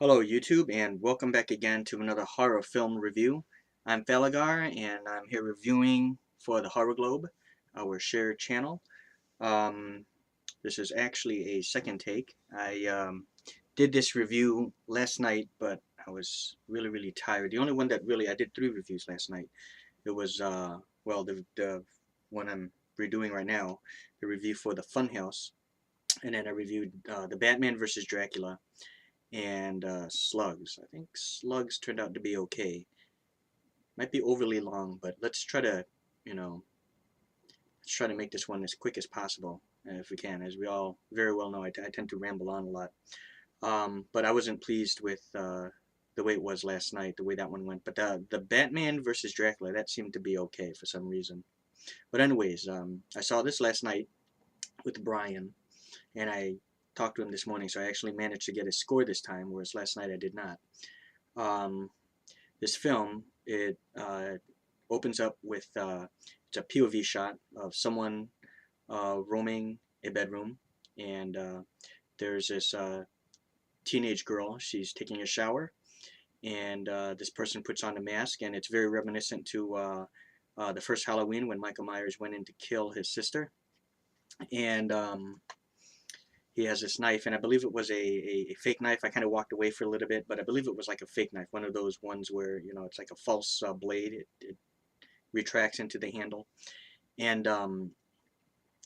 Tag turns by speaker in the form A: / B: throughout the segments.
A: Hello YouTube, and welcome back again to another horror film review. I'm Falagar and I'm here reviewing for the Horror Globe, our shared channel. Um, this is actually a second take. I did this review last night, but I was really tired. The only one that really, I did 3 reviews last night. It was, well, the one I'm redoing right now, the review for the Funhouse, and then I reviewed the Batman vs. Dracula and Slugs. I think Slugs turned out to be okay. Might be overly long, but let's try to, you know, let's try to make this one as quick as possible, if we can. As we all very well know, I tend to ramble on a lot. But I wasn't pleased with the way it was last night, the way that one went. But the Batman versus Dracula, that seemed to be okay for some reason. But anyways, I saw this last night with Brian, and I talked to him this morning, so I actually managed to get his score this time, whereas last night I did not. Um, this film, it opens up with it's a POV shot of someone roaming a bedroom, and there's this teenage girl. She's taking a shower, and this person puts on a mask, and it's very reminiscent to the first Halloween when Michael Myers went in to kill his sister, and he has this knife, and I believe it was a fake knife. I kind of walked away for a little bit, but I believe it was like a fake knife, one of those ones where it's like a false blade. It retracts into the handle, and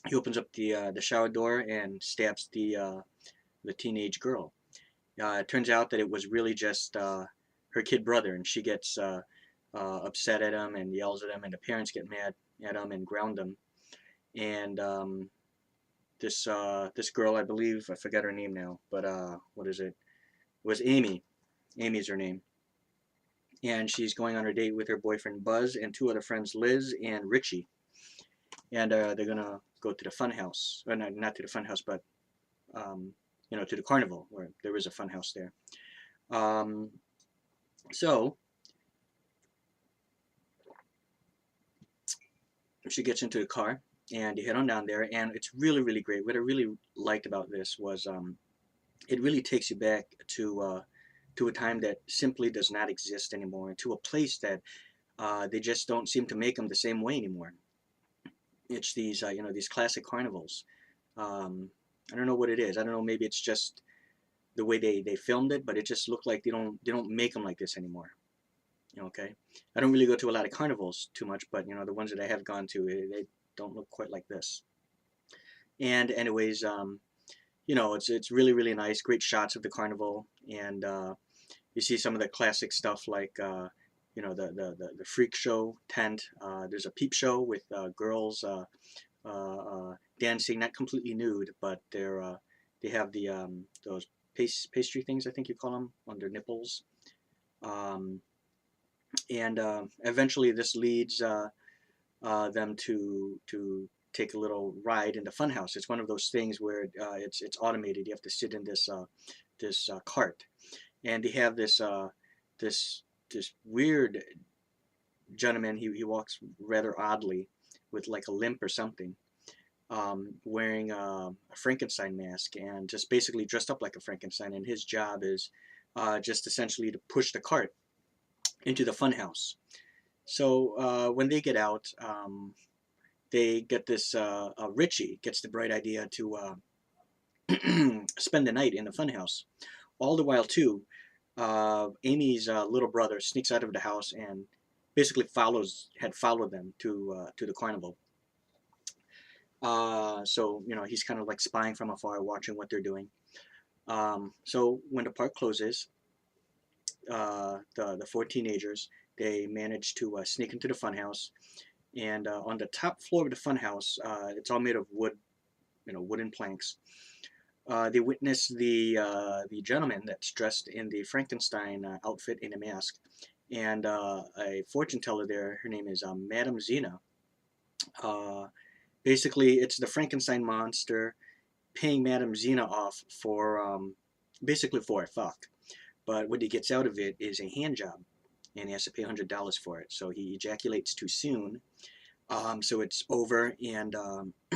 A: he opens up the shower door and stabs the teenage girl. It turns out that it was really just her kid brother, and she gets upset at him and yells at him, and the parents get mad at him and ground him. And this girl, I believe, I forgot her name now, but what is it? It was Amy. Amy's her name. And she's going on her date with her boyfriend Buzz and 2 other friends, Liz and Richie. And they're gonna go to the Funhouse, or not to the Funhouse, but um, to the carnival, where there is a Funhouse there. Um, so she gets into the car, and you head on down there, and it's really great. What I really liked about this was it really takes you back to a time that simply does not exist anymore, to a place that they just don't seem to make them the same way anymore. It's these these classic carnivals. I don't know what it is. I don't know. Maybe it's just the way they filmed it, but it just looked like they don't make them like this anymore. Okay, I don't really go to a lot of carnivals too much, but the ones that I have gone to, they don't look quite like this. And anyways, it's really nice. Great shots of the carnival, and you see some of the classic stuff like the freak show tent. There's a peep show with girls dancing, not completely nude, but they have those pastry things, I think you call them, on their nipples. Um, and eventually this leads them to take a little ride in the funhouse. It's one of those things where it's automated. You have to sit in this cart, and they have this this weird gentleman. He walks rather oddly, with like a limp or something, wearing a Frankenstein mask and just basically dressed up like a Frankenstein. And his job is just essentially to push the cart into the funhouse. So when they get out, they get this. Richie gets the bright idea to spend the night in the funhouse. All the while, too, Amy's little brother sneaks out of the house and basically had followed them to the carnival. So he's kind of like spying from afar, watching what they're doing. So when the park closes, the 4 teenagers, they manage to sneak into the funhouse, and on the top floor of the funhouse, it's all made of wood, wooden planks. They witness the gentleman that's dressed in the Frankenstein outfit in a mask, and a fortune teller there. Her name is Madame Zena. Uh, Basically, it's the Frankenstein monster paying Madame Zena off for basically for a fuck. But what he gets out of it is a hand job, and he has to pay $100 for it. So he ejaculates too soon. So it's over, and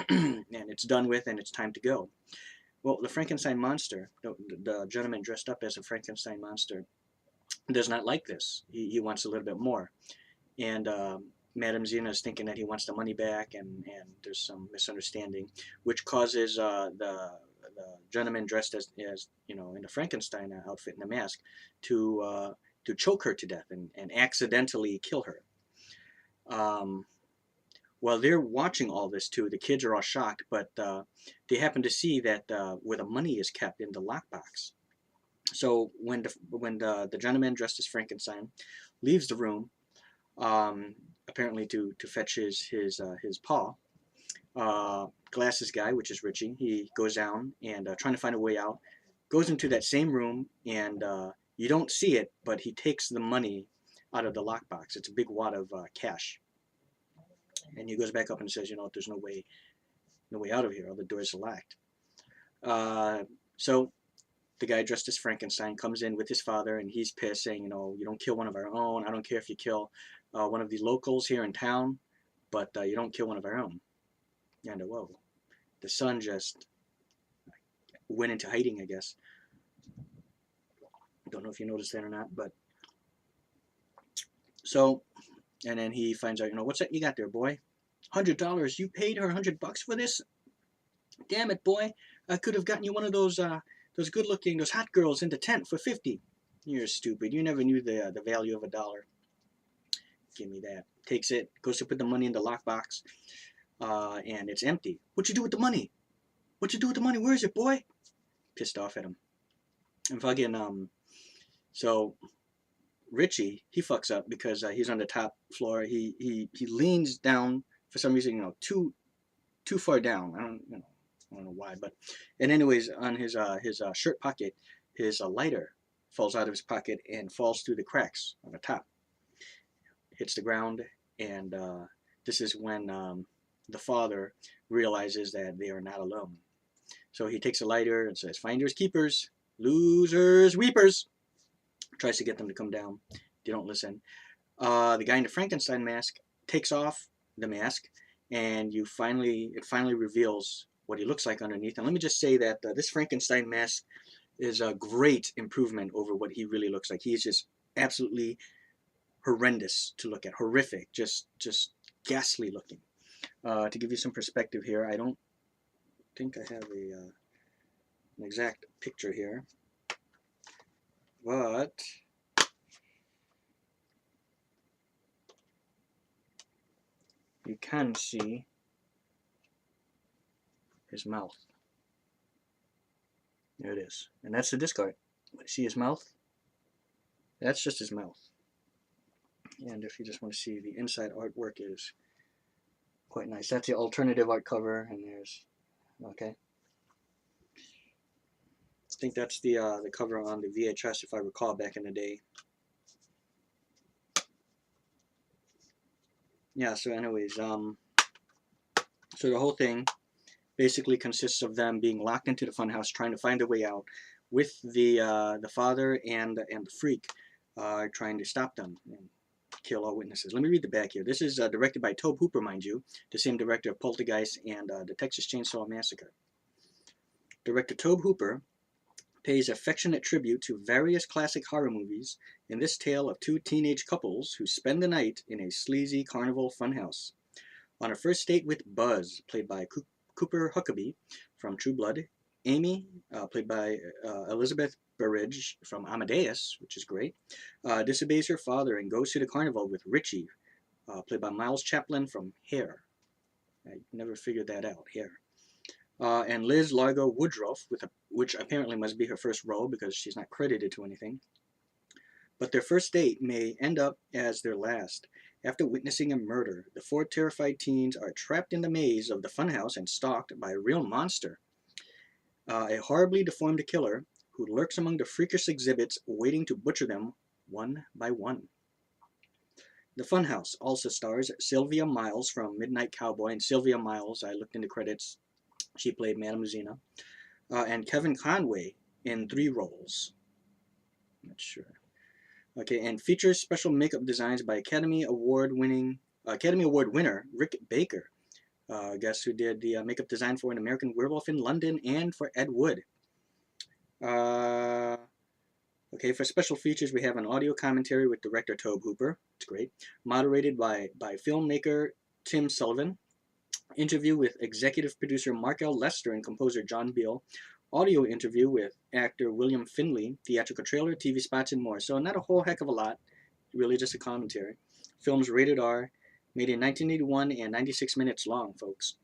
A: and it's done with, and it's time to go. Well, the Frankenstein monster, the gentleman dressed up as a Frankenstein monster, does not like this. He wants a little bit more. And Madame Xena is thinking that he wants the money back, and there's some misunderstanding, which causes the gentleman dressed as in the Frankenstein outfit and the mask to choke her to death and accidentally kill her. Um, while they're watching all this too, the kids are all shocked, but they happen to see that where the money is kept in the lockbox. So when the gentleman dressed as Frankenstein leaves the room, apparently to fetch his paw, glasses guy, which is Richie, he goes down and trying to find a way out, goes into that same room, and you don't see it, but he takes the money out of the lockbox. It's a big wad of cash, and he goes back up and says, there's no way out of here. All the doors are locked. So the guy dressed as Frankenstein comes in with his father, and he's pissed, saying, you don't kill one of our own. I don't care if you kill one of the locals here in town, but you don't kill one of our own. And whoa, the son just went into hiding, I guess. Don't know if you noticed that or not, but so, and then he finds out, what's that you got there, boy? $100. You paid her $100 for this? Damn it, boy! I could have gotten you one of those good-looking, those hot girls in the tent for 50. You're stupid. You never knew the value of $1. Give me that. Takes it, goes to put the money in the lockbox, and it's empty. What you do with the money? What you do with the money? Where is it, boy? Pissed off at him. And fucking so Richie, he fucks up because he's on the top floor. He leans down for some reason, too far down. I don't know why, but and anyways, on his shirt pocket, his lighter falls out of his pocket and falls through the cracks on the top, hits the ground, and this is when the father realizes that they are not alone. So he takes a lighter and says, "Finders keepers, losers weepers." Tries to get them to come down. They don't listen. The guy in the Frankenstein mask takes off the mask, and it finally reveals what he looks like underneath. And let me just say that this Frankenstein mask is a great improvement over what he really looks like. He's just absolutely horrendous to look at, horrific, just ghastly looking. To give you some perspective here, I don't think I have an exact picture here, but you can see his mouth. There it is. And that's the disc art. See his mouth? That's just his mouth. And if you just want to see, the inside artwork is quite nice. That's the alternative art cover, and there's, okay. I think that's the cover on the VHS, if I recall, back in the day. Yeah, so anyways, so the whole thing basically consists of them being locked into the funhouse, trying to find a way out, with the father and the freak trying to stop them and kill all witnesses. Let me read the back here. This is directed by Tobe Hooper, mind you, the same director of Poltergeist and the Texas Chainsaw Massacre. Director Tobe Hooper pays affectionate tribute to various classic horror movies in this tale of two teenage couples who spend the night in a sleazy carnival funhouse. On a first date with Buzz, played by Cooper Huckabee from True Blood, Amy, played by Elizabeth Berridge from Amadeus, which is great, disobeys her father and goes to the carnival with Richie, played by Miles Chaplin from Hair. I never figured that out, Hair. And Liz Largo Woodruff, which apparently must be her first role because she's not credited to anything. But their first date may end up as their last. After witnessing a murder, the four terrified teens are trapped in the maze of the funhouse and stalked by a real monster. A horribly deformed killer who lurks among the freakish exhibits, waiting to butcher them one by one. The Funhouse also stars Sylvia Miles from Midnight Cowboy, and Sylvia Miles, I looked in the credits, she played Madame Xena, and Kevin Conway in 3 roles. Not sure. Okay, and features special makeup designs by Academy Award winner Rick Baker, Guess who did the makeup design for An American Werewolf in London and for Ed Wood. Okay, for special features, we have an audio commentary with director Tobe Hooper. It's great. Moderated by filmmaker Tim Sullivan. Interview with executive producer Mark L. Lester and composer John Beal. Audio interview with actor William Finley. Theatrical trailer, TV spots, and more. So not a whole heck of a lot. Really just a commentary. Film's rated R. Made in 1981 and 96 minutes long, folks.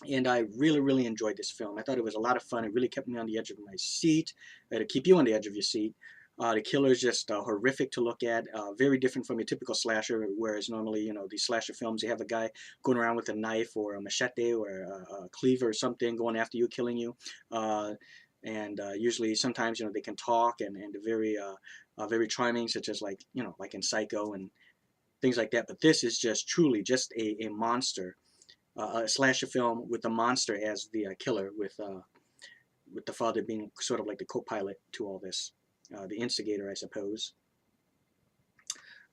A: And I really, really enjoyed this film. I thought it was a lot of fun. It really kept me on the edge of my seat, to keep you on the edge of your seat. The killer is just horrific to look at, very different from your typical slasher, whereas normally, you know, these slasher films, you have a guy going around with a knife or a machete or a cleaver or something going after you, killing you. And usually, sometimes, you know, they can talk and very, very charming, such as like, you know, like in Psycho and things like that. But this is just truly just a monster. A slasher film with the monster as the killer, with the father being sort of like the co-pilot to all this, the instigator, I suppose.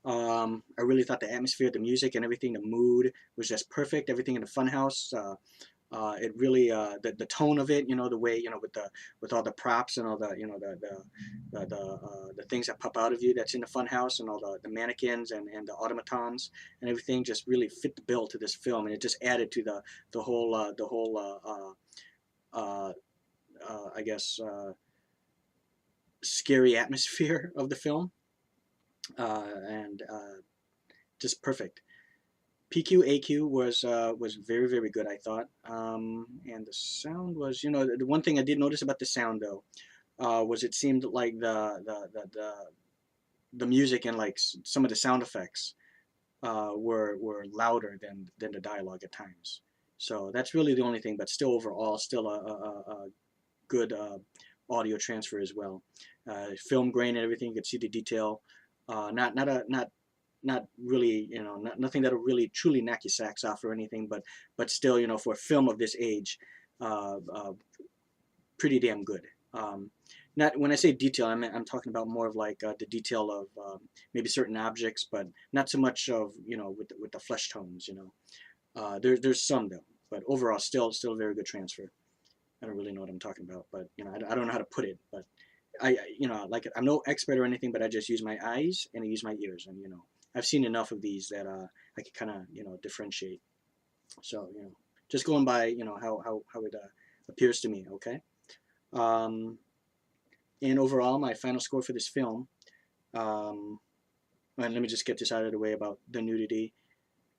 A: I really thought the atmosphere, the music, and everything, the mood was just perfect. Everything in the Funhouse, it really, the tone of it, you know, the way, you know, with all the props and all the, you know, the things that pop out of you that's in the Funhouse, and all the mannequins and the automatons and everything just really fit the bill to this film, and it just added to the whole I guess scary atmosphere of the film, and just perfect. PQAQ was very, very good, I thought, and the sound was, you know, the one thing I did notice about the sound, though, was it seemed like the music and like some of the sound effects were louder than the dialogue at times. So that's really the only thing, but still overall, still a good audio transfer as well. Film grain and everything, you could see the detail. Not really, you know, nothing that'll really truly knock your socks off or anything, but still, you know, for a film of this age, pretty damn good. Not when I say detail, I'm talking about more of like the detail of maybe certain objects, but not so much of, you know, with the flesh tones. You know, there's some though, but overall, still a very good transfer. I don't really know what I'm talking about, but you know, I don't know how to put it, but you know, like I'm no expert or anything, but I just use my eyes and I use my ears, and you know, I've seen enough of these that I can kind of, you know, differentiate. So, you know, just going by, you know, how it appears to me. Okay. Um, and overall, my final score for this film. And let me just get this out of the way about the nudity.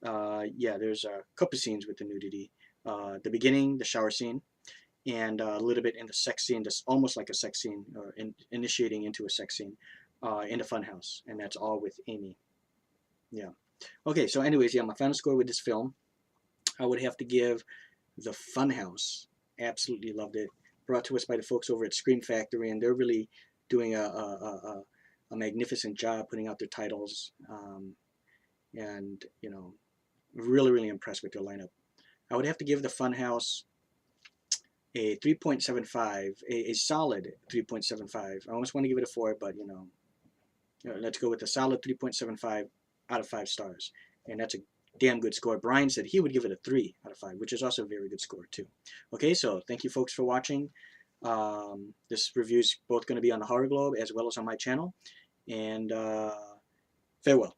A: Yeah, there's a couple scenes with the nudity. The beginning, the shower scene, and a little bit in the sex scene, just almost like a sex scene, or initiating into a sex scene in the Funhouse, and that's all with Amy. Yeah. Okay, so anyways, yeah, my final score with this film, I would have to give the Funhouse. Absolutely loved it. Brought to us by the folks over at Scream Factory, and they're really doing a magnificent job putting out their titles, and you know, really, really impressed with their lineup. I would have to give the Funhouse a 3.75, a solid 3.75. I almost want to give it a 4, but you know, let's go with a solid 3.75 out of 5 stars. And that's a damn good score. Brian said he would give it a 3 out of 5, which is also a very good score too. Okay, so thank you folks for watching. This review is both going to be on the Horror Globe as well as on my channel. And farewell.